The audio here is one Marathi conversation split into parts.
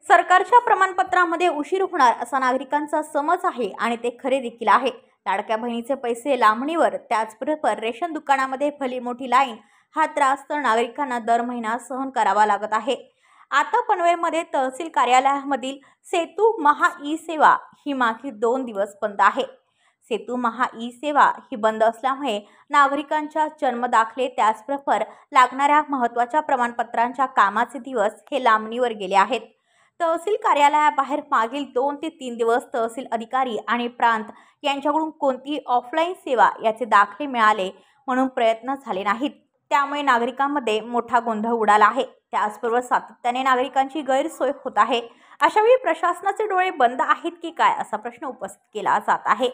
सरकारच्या प्रमाणपत्रामध्ये उशीर होणार असा नागरिकांचा समज आहे आणि ते खरे देखील आहे। लाडक्या बहिणीचे पैसे लांबणीवर, त्याचबरोबर रेशन दुकानामध्ये भली मोठी लाईन, हा त्रास तर नागरिकांना दर महिना सहन करावा लागत आहे। आता पनवेलमध्ये तहसील कार्यालयामधील सेतू महा ई सेवा ही मागील 2 दिवस बंद आहे। सेतू महा ई सेवा ही बंद असल्यामुळे नागरिकांच्या जन्मदाखले त्याचबरोबर लागणाऱ्या महत्त्वाच्या प्रमाणपत्रांच्या कामाचे दिवस हे लांबणीवर गेले आहेत। तहसील कार्यालयाबाहेर मागील 2 ते 3 दिवस तहसील अधिकारी आणि प्रांत यांच्याकडून कोणतीही ऑफलाईन सेवा याचे दाखले मिळाले म्हणून प्रयत्न झाले नाहीत। त्यामुळे नागरिकांमध्ये मोठा गोंधळ उडाला आहे। त्याचबरोबर सातत्याने नागरिकांची गैरसोय होत आहे। अशावेळी प्रशासनाचे डोळे बंद आहेत की काय असा प्रश्न उपस्थित केला जात आहे।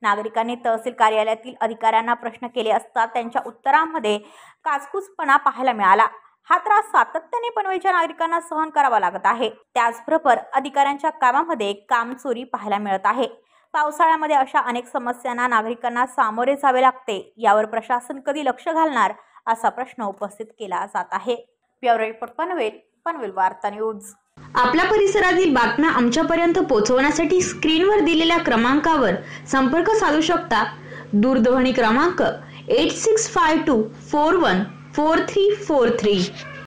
नागरिकांनी तहसील कार्यालयातील अधिकाऱ्यांना प्रश्न केले असता त्यांच्या उत्तरांमध्ये काचकूचपणा पाहायला मिळाला। हा त्रास सातत्याने पनवेलच्या नागरिकांना सहन करावा लागत आहे। त्याचबरोबर अधिकाऱ्यांच्या कामामध्ये कामचोरी पाहायला मिळत आहे। पावसाळ्यामध्ये अशा अनेक समस्यांना नागरिकांना सामोरे जावे लागते। यावर प्रशासन कधी लक्ष घालणार असा प्रश्न उपस्थित केला जात आहे। ब्युरो रिपोर्ट पनवेल वार्ता न्यूज। आपल्या परिसरातील बातम्या आमच्यापर्यंत पोहोचवण्यासाठी स्क्रीनवर दिलेल्या क्रमांकावर संपर्क साधू शकता। दूरध्वनी क्रमांक 8652414343।